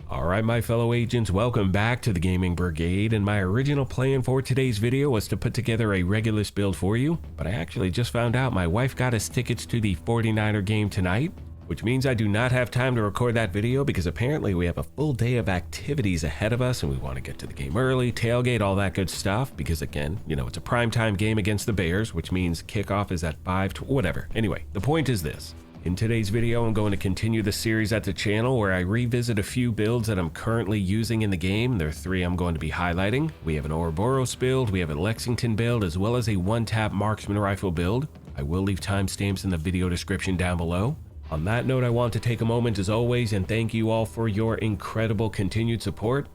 Alright my fellow agents, welcome back to the Gaming Brigade, and my original plan for today's video was to put together a Regulus build for you, but I actually just found out my wife got us tickets to the 49er game tonight, which means I do not have time to record that video because apparently we have a full day of activities ahead of us and we want to get to the game early, tailgate, all that good stuff, because again, you know, it's a primetime game against the Bears, which means kickoff is at 5 to whatever. Anyway, the point is this. In today's video, I'm going to continue the series at the channel where I revisit a few builds that I'm currently using in the game. There are 3 I'm going to be highlighting. We have an Ouroboros build, we have a Lexington build, as well as a one-tap marksman rifle build. I will leave timestamps in the video description down below. On that note, I want to take a moment as always and thank you all for your incredible continued support.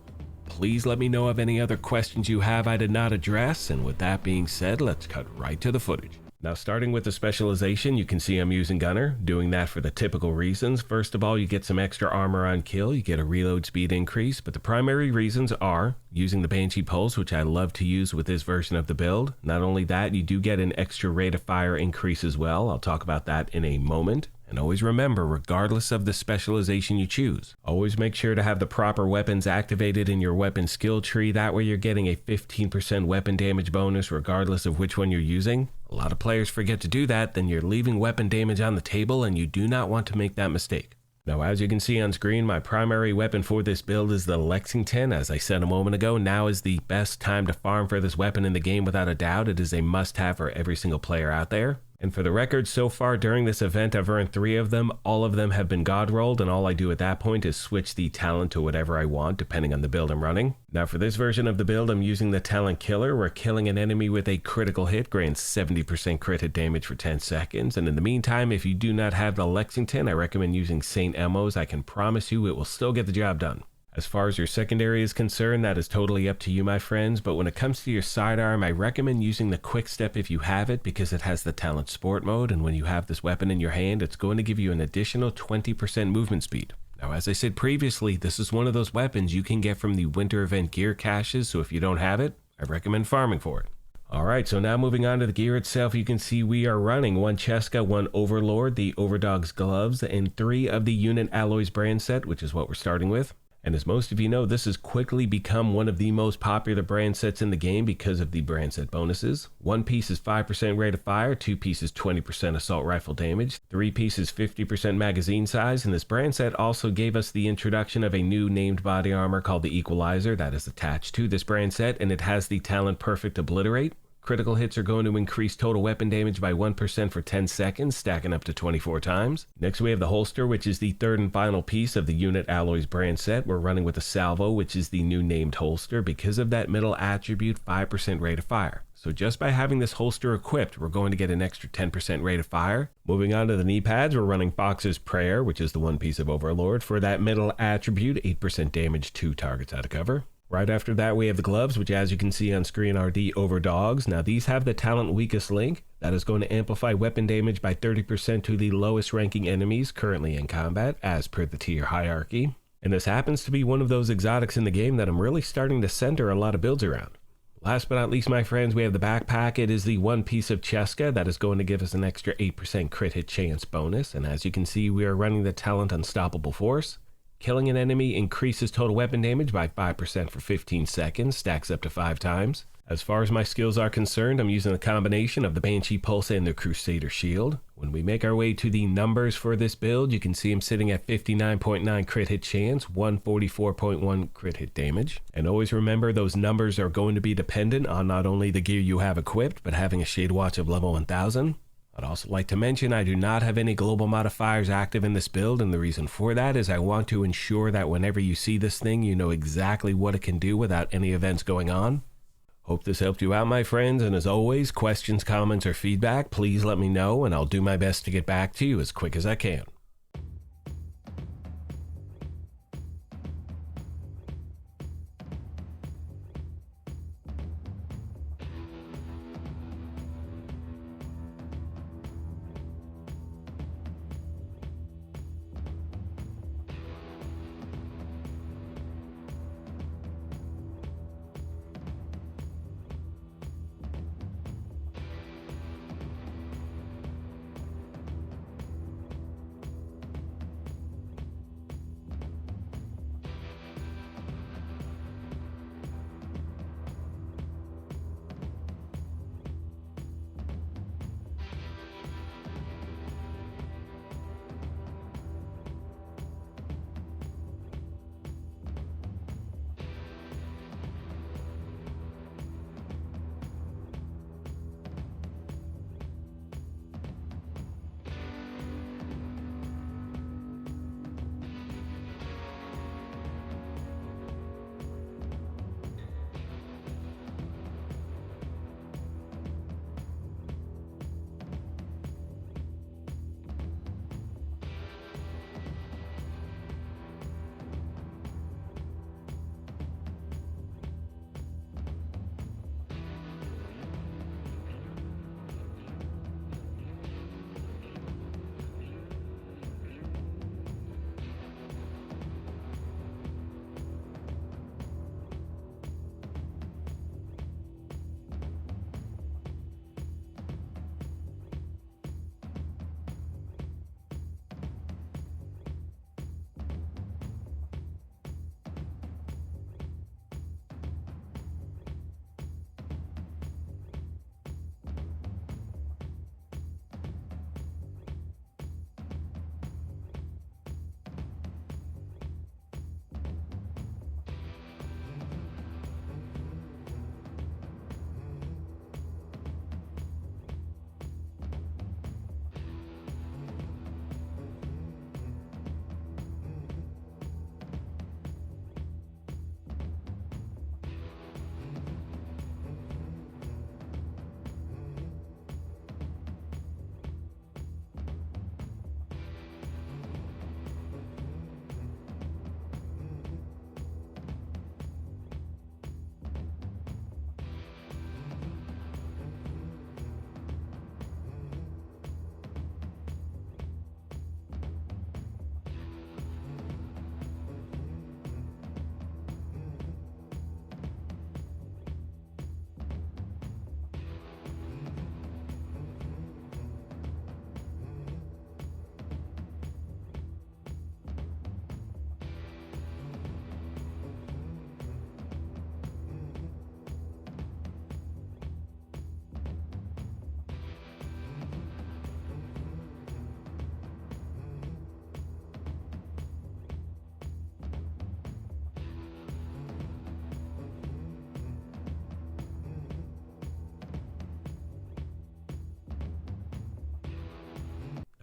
Please let me know of any other questions you have I did not address, and with that being said, let's cut right to the footage. Now starting with the specialization, you can see I'm using Gunner, doing that for the typical reasons. First of all, you get some extra armor on kill, you get a reload speed increase, but the primary reasons are using the Banshee Pulse, which I love to use with this version of the build. Not only that, you do get an extra rate of fire increase as well. I'll talk about that in a moment. And always remember, regardless of the specialization you choose, always make sure to have the proper weapons activated in your weapon skill tree. That way you're getting a 15% weapon damage bonus regardless of which one you're using. A lot of players forget to do that, then you're leaving weapon damage on the table and you do not want to make that mistake. Now, as you can see on screen, my primary weapon for this build is the Lexington. As I said a moment ago, now is the best time to farm for this weapon in the game without a doubt. It is a must-have for every single player out there. And for the record, so far during this event, I've earned 3 of them. All of them have been God rolled, and all I do at that point is switch the talent to whatever I want, depending on the build I'm running. Now for this version of the build, I'm using the talent Killer, where killing an enemy with a critical hit grants 70% crit hit damage for 10 seconds. And in the meantime, if you do not have the Lexington, I recommend using Saint Emmos. I can promise you it will still get the job done. As far as your secondary is concerned, that is totally up to you, my friends, but when it comes to your sidearm, I recommend using the Quick Step if you have it because it has the talent Sport mode, and when you have this weapon in your hand, it's going to give you an additional 20% movement speed. Now, as I said previously, this is one of those weapons you can get from the winter event gear caches, so if you don't have it, I recommend farming for it. Alright, so now moving on to the gear itself, you can see we are running 1 Cheska, 1 Overlord, the Overdog's gloves, and 3 of the Unit Alloys brand set, which is what we're starting with. And as most of you know, this has quickly become one of the most popular brand sets in the game because of the brand set bonuses. 1 piece is 5% rate of fire, 2 pieces 20% assault rifle damage, 3 pieces 50% magazine size, and this brand set also gave us the introduction of a new named body armor called the Equalizer that is attached to this brand set, and it has the talent Perfect Obliterate. Critical hits are going to increase total weapon damage by 1% for 10 seconds, stacking up to 24 times. Next we have the holster, which is the 3rd and final piece of the Unit Alloys brand set. We're running with the Salvo, which is the new named holster because of that middle attribute, 5% rate of fire. So just by having this holster equipped, we're going to get an extra 10% rate of fire. Moving on to the knee pads, we're running Fox's Prayer, which is the 1 piece of Overlord. For that middle attribute, 8% damage to targets out of cover. Right after that, we have the gloves, which as you can see on screen are the Overdogs. Now these have the talent Weakest Link. That is going to amplify weapon damage by 30% to the lowest ranking enemies currently in combat, as per the tier hierarchy. And this happens to be one of those exotics in the game that I'm really starting to center a lot of builds around. Last but not least, my friends, we have the backpack. It is the 1 piece of Cheska that is going to give us an extra 8% crit hit chance bonus. And as you can see, we are running the talent Unstoppable Force. Killing an enemy increases total weapon damage by 5% for 15 seconds, stacks up to 5 times. As far as my skills are concerned, I'm using a combination of the Banshee Pulse and the Crusader Shield. When we make our way to the numbers for this build, you can see I'm sitting at 59.9 crit hit chance, 144.1 crit hit damage. And always remember, those numbers are going to be dependent on not only the gear you have equipped, but having a Shade Watch of level 1000. I'd also like to mention I do not have any global modifiers active in this build, and the reason for that is I want to ensure that whenever you see this thing, you know exactly what it can do without any events going on. Hope this helped you out, my friends, and as always, questions, comments, or feedback, please let me know, and I'll do my best to get back to you as quick as I can.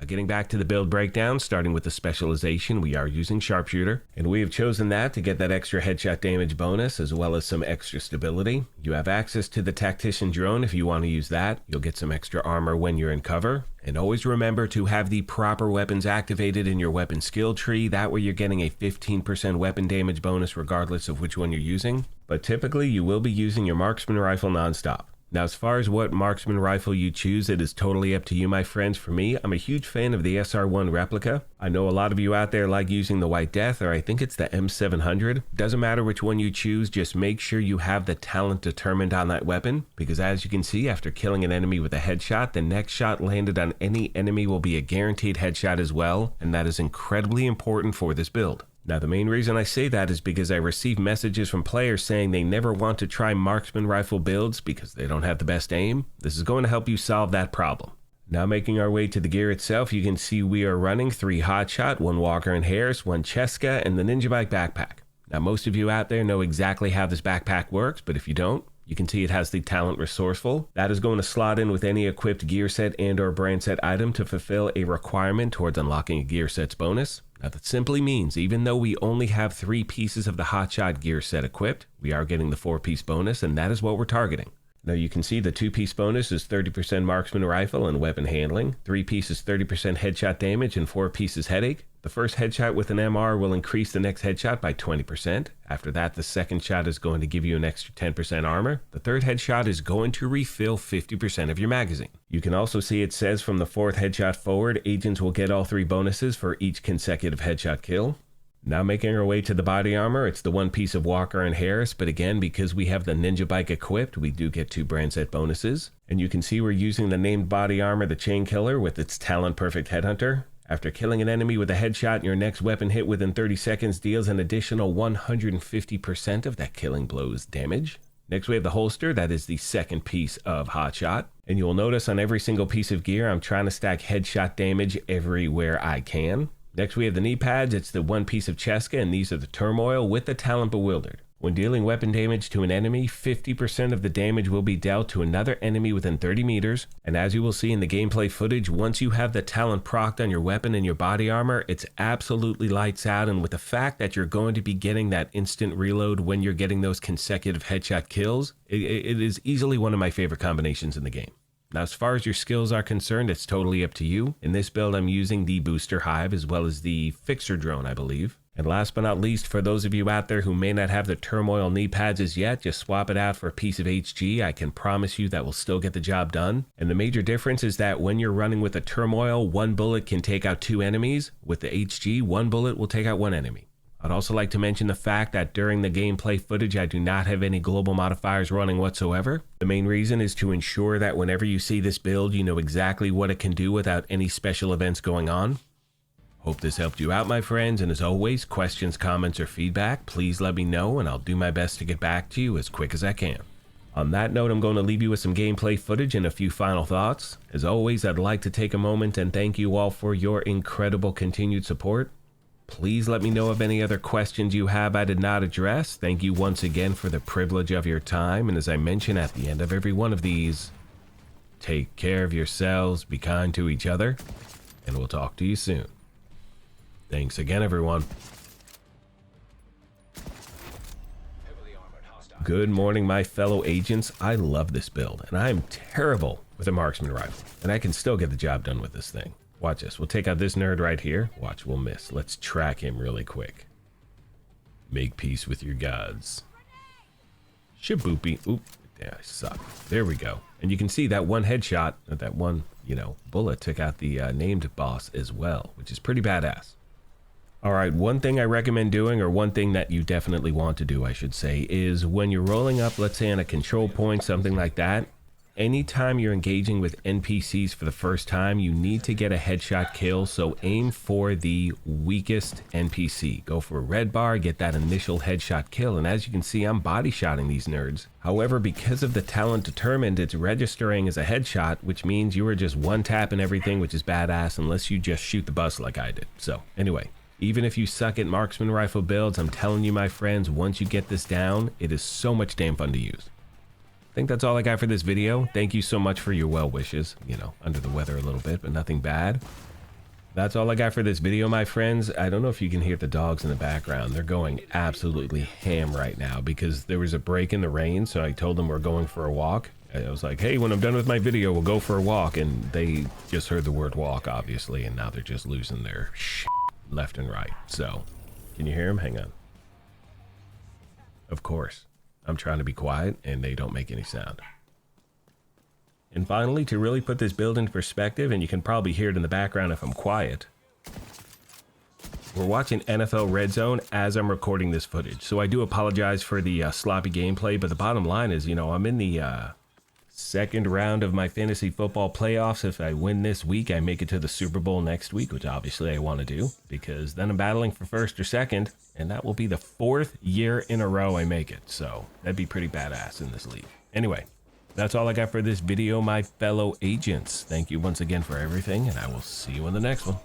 getting back to the build breakdown, starting with the specialization, we are using sharpshooter, and we have chosen that to get that extra headshot damage bonus as well as some extra stability. You have access to the tactician drone if you want to use that. You'll get some extra armor when you're in cover. And always remember to have the proper weapons activated in your weapon skill tree. That way you're getting a 15% weapon damage bonus regardless of which one you're using. But typically you will be using your marksman rifle nonstop. Now, as far as what marksman rifle you choose, it is totally up to you, my friends. For me, I'm a huge fan of the SR1 replica. I know a lot of you out there like using the White Death, or I think it's the M700. Doesn't matter which one you choose, just make sure you have the talent determined on that weapon, because as you can see, after killing an enemy with a headshot, the next shot landed on any enemy will be a guaranteed headshot as well, and that is incredibly important for this build. Now, the main reason I say that is because I receive messages from players saying they never want to try marksman rifle builds because they don't have the best aim. This is going to help you solve that problem. Now, making our way to the gear itself, you can see we are running 3 Hotshot, 1 Walker and Harris, 1 Cheska, and the Ninja Bike backpack. Now, most of you out there know exactly how this backpack works, but if you don't, you can see it has the talent resourceful. That is going to slot in with any equipped gear set and or brand set item to fulfill a requirement towards unlocking a gear set's bonus. Now that simply means even though we only have 3 pieces of the Hotshot gear set equipped, we are getting the 4-piece bonus, and that is what we're targeting. Now you can see the 2-piece bonus is 30% marksman rifle and weapon handling, 3 pieces 30% headshot damage, and 4 pieces headache. The first headshot with an MR will increase the next headshot by 20%. After that, the second shot is going to give you an extra 10% armor. The third headshot is going to refill 50% of your magazine. You can also see it says from the 4th headshot forward, agents will get all 3 bonuses for each consecutive headshot kill. Now making our way to the body armor, it's the 1 piece of Walker and Harris, but again, because we have the Ninja Bike equipped, we do get 2 brand set bonuses. And you can see we're using the named body armor, the Chain Killer, with its Talent Perfect Headhunter. After killing an enemy with a headshot, your next weapon hit within 30 seconds deals an additional 150% of that killing blow's damage. Next we have the holster, that is the 2nd piece of Hotshot. And you will notice on every single piece of gear, I'm trying to stack headshot damage everywhere I can. Next we have the knee pads, it's the 1 piece of Cheska, and these are the Turmoil with the Talent Bewildered. When dealing weapon damage to an enemy, 50% of the damage will be dealt to another enemy within 30 meters. And as you will see in the gameplay footage, once you have the talent procced on your weapon and your body armor, it's absolutely lights out. And with the fact that you're going to be getting that instant reload when you're getting those consecutive headshot kills, it is easily one of my favorite combinations in the game. Now, as far as your skills are concerned, it's totally up to you. In this build, I'm using the Booster Hive as well as the Fixer Drone, I believe. And last but not least, for those of you out there who may not have the Turmoil knee pads as yet, just swap it out for a piece of HG. I can promise you that will still get the job done. And the major difference is that when you're running with a Turmoil, 1 bullet can take out 2 enemies. With the HG, 1 bullet will take out 1 enemy. I'd also like to mention the fact that during the gameplay footage, I do not have any global modifiers running whatsoever. The main reason is to ensure that whenever you see this build, you know exactly what it can do without any special events going on. Hope this helped you out, my friends, and as always, questions, comments, or feedback, please let me know and I'll do my best to get back to you as quick as I can. On that note, I'm going to leave you with some gameplay footage and a few final thoughts. As always, I'd like to take a moment and thank you all for your incredible continued support. Please let me know of any other questions you have I did not address. Thank you once again for the privilege of your time, and as I mention at the end of every one of these, take care of yourselves, be kind to each other, and we'll talk to you soon. Thanks again, everyone. Good morning, my fellow agents. I love this build, and I am terrible with a marksman rifle, and I can still get the job done with this thing. Watch this. We'll take out this nerd right here. Watch, we'll miss. Let's track him really quick. Make peace with your gods. Shaboopy. Oop. Yeah, I suck. There we go. And you can see that 1 headshot, that 1, bullet took out the named boss as well, which is pretty badass. All right, one thing I recommend doing, or one thing that you definitely want to do, I should say, is when you're rolling up, let's say on a control point, something like that, anytime you're engaging with NPCs for the first time, you need to get a headshot kill, so aim for the weakest NPC. Go for a red bar, get that initial headshot kill, and as you can see, I'm body shotting these nerds. However, because of the talent determined, it's registering as a headshot, which means you are just one tapping everything, which is badass, unless you just shoot the bus like I did. So, anyway. Even if you suck at marksman rifle builds, I'm telling you, my friends, once you get this down, it is so much damn fun to use. I think that's all I got for this video. Thank you so much for your well wishes. Under the weather a little bit, but nothing bad. That's all I got for this video, my friends. I don't know if you can hear the dogs in the background. They're going absolutely ham right now because there was a break in the rain, so I told them we're going for a walk. I was like, hey, when I'm done with my video, we'll go for a walk, and they just heard the word walk, obviously, and now they're just losing their shit left and right. So, can you hear them? Hang on. Of course. I'm trying to be quiet, and they don't make any sound. And finally, to really put this build into perspective, and you can probably hear it in the background if I'm quiet, we're watching NFL Red Zone as I'm recording this footage. So I do apologize for the sloppy gameplay, but the bottom line is, you know, I'm in the second round of my fantasy football playoffs. If I win this week, I make it to the Super Bowl next week, which obviously I want to do, because then I'm battling for first or second, and that will be the 4th year in a row I make it. So that'd be pretty badass in this league. Anyway. That's all I got for this video, my fellow agents. Thank you once again for everything, and I will see you in the next one.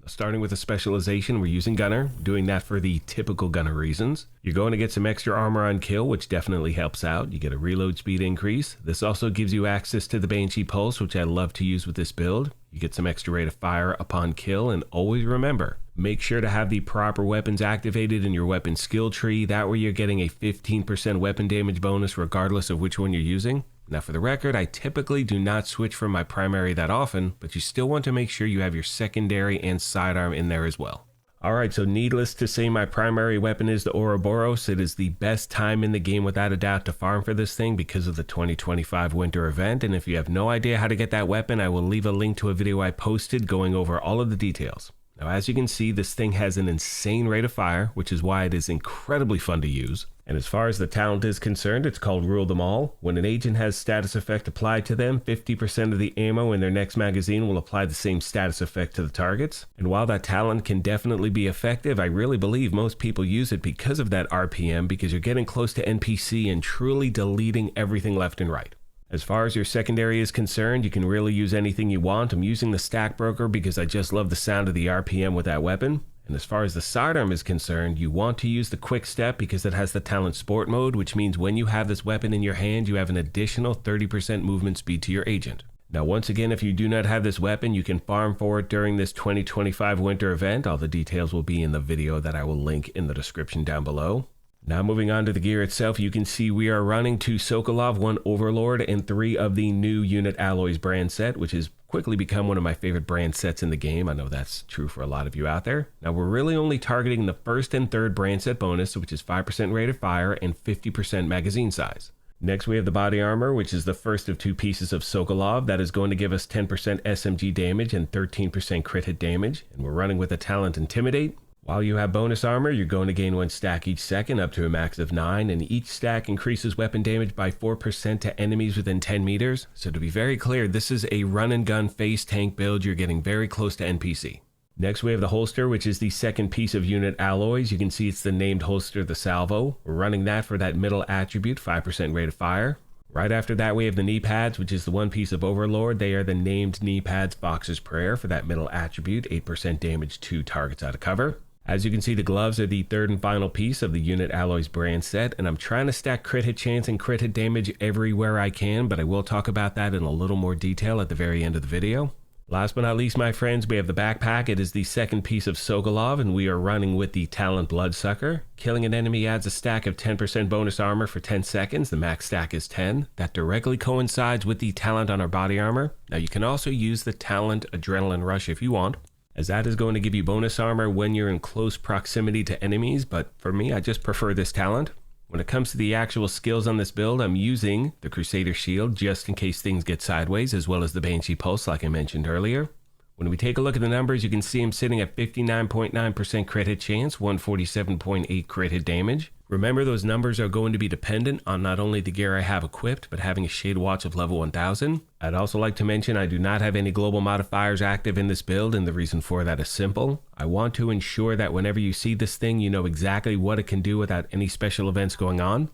Starting with a specialization, we're using Gunner, doing that for the typical Gunner reasons. You're going to get some extra armor on kill, which definitely helps out. You get a reload speed increase. This also gives you access to the Banshee Pulse, which I love to use with this build. You get some extra rate of fire upon kill, and always remember, make sure to have the proper weapons activated in your weapon skill tree. That way you're getting a 15% weapon damage bonus regardless of which one you're using. Now for the record, I typically do not switch from my primary that often, but you still want to make sure you have your secondary and sidearm in there as well. Alright, so needless to say, my primary weapon is the Ouroboros. It is the best time in the game without a doubt to farm for this thing because of the 2025 winter event, and if you have no idea how to get that weapon, I will leave a link to a video I posted going over all of the details. Now as you can see, this thing has an insane rate of fire, which is why it is incredibly fun to use. And as far as the talent is concerned, it's called Rule Them All. When an agent has status effect applied to them, 50% of the ammo in their next magazine will apply the same status effect to the targets. And while that talent can definitely be effective, I really believe most people use it because of that RPM, because you're getting close to NPC and truly deleting everything left and right. As far as your secondary is concerned, you can really use anything you want. I'm using the Stack Broker because I just love the sound of the RPM with that weapon. And as far as the sidearm is concerned, you want to use the Quick Step because it has the talent Sport mode, which means when you have this weapon in your hand, you have an additional 30% movement speed to your agent. Now once again, if you do not have this weapon, you can farm for it during this 2025 winter event. All the details will be in the video that I will link in the description down below. Now moving on to the gear itself, you can see we are running 2 Sokolov, 1 Overlord, and 3 of the new Unit Alloys brand set, which has quickly become one of my favorite brand sets in the game. I know that's true for a lot of you out there. Now we're really only targeting the 1st and 3rd brand set bonus, which is 5% rate of fire and 50% magazine size. Next we have the body armor, which is the first of 2 pieces of Sokolov. That is going to give us 10% SMG damage and 13% crit hit damage, and we're running with the talent Intimidate. While you have bonus armor, you're going to gain 1 stack each second up to a max of 9, and each stack increases weapon damage by 4% to enemies within 10 meters. So to be very clear, this is a run and gun face tank build. You're getting very close to NPC. Next we have the holster, which is the 2nd piece of Unit Alloys. You can see it's the named holster, the Salvo. We're running that for that middle attribute, 5% rate of fire. Right after that we have the knee pads, which is the 1 piece of Overlord. They are the named knee pads Fox's Prayer for that middle attribute, 8% damage to targets out of cover. As you can see, the gloves are the 3rd and final piece of the Unit Alloys brand set, and I'm trying to stack crit hit chance and crit hit damage everywhere I can, but I will talk about that in a little more detail at the very end of the video. Last but not least, my friends, we have the backpack. It is the second piece of Sokolov, and we are running with the Talent Bloodsucker. Killing an enemy adds a stack of 10% bonus armor for 10 seconds. The max stack is 10. That directly coincides with the talent on our body armor. Now, you can also use the Talent Adrenaline Rush if you want, as that is going to give you bonus armor when you're in close proximity to enemies, but for me, I just prefer this talent. When it comes to the actual skills on this build, I'm using the Crusader Shield just in case things get sideways, as well as the Banshee Pulse like I mentioned earlier. When we take a look at the numbers, you can see I'm sitting at 59.9% crit hit chance, 147.8 crit hit damage. Remember, those numbers are going to be dependent on not only the gear I have equipped, but having a Shade Watch of level 1000. I'd also like to mention I do not have any global modifiers active in this build, and the reason for that is simple. I want to ensure that whenever you see this thing, you know exactly what it can do without any special events going on.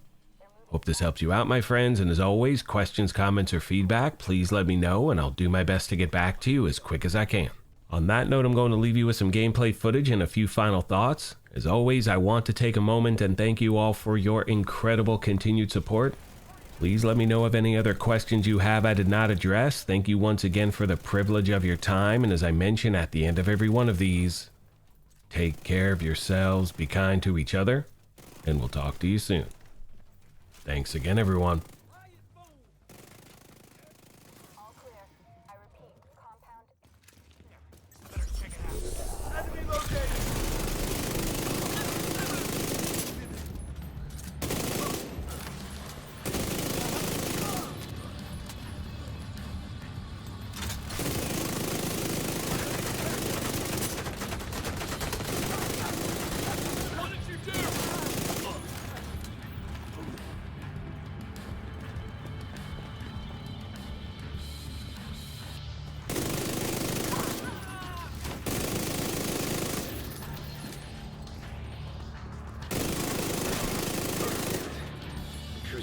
Hope this helps you out, my friends, and as always, questions, comments, or feedback, please let me know, and I'll do my best to get back to you as quick as I can. On that note, I'm going to leave you with some gameplay footage and a few final thoughts. As always, I want to take a moment and thank you all for your incredible continued support. Please let me know of any other questions you have I did not address. Thank you once again for the privilege of your time, and as I mention at the end of every one of these, take care of yourselves, be kind to each other, and we'll talk to you soon. Thanks again, everyone.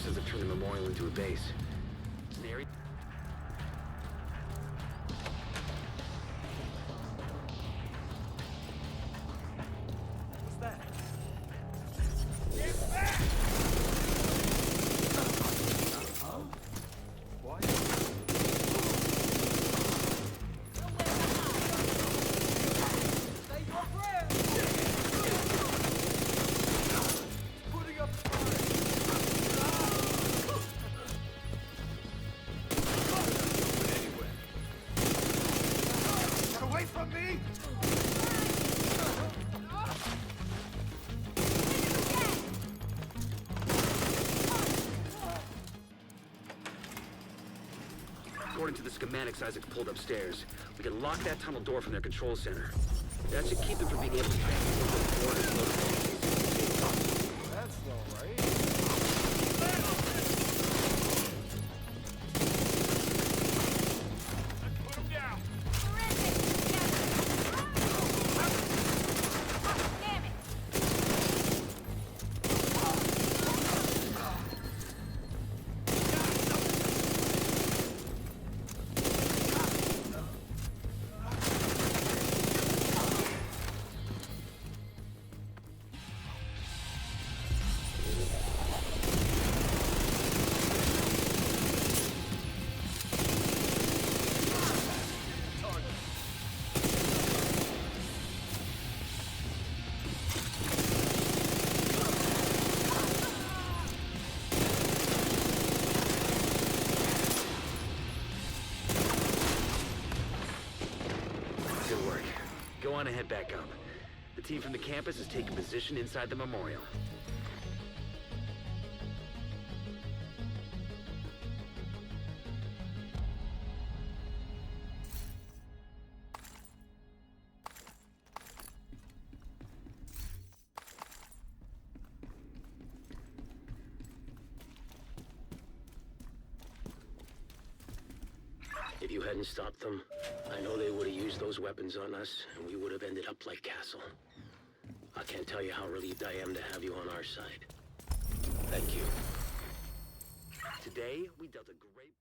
Have turned the memorial into a base. What's that? Get back! Huh? Why? Say your prayer! Putting up from me! According to the schematics Isaac's pulled upstairs, we can lock that tunnel door from their control center. That should keep them from being able to transfer the borders and those. That's all right. Go on and head back up. The team from the campus is taking position inside the memorial. If you hadn't stopped them, I know they would have used those weapons on us, and we would have ended up like Castle. I can't tell you how relieved I am to have you on our side. Thank you. Today, we dealt a great...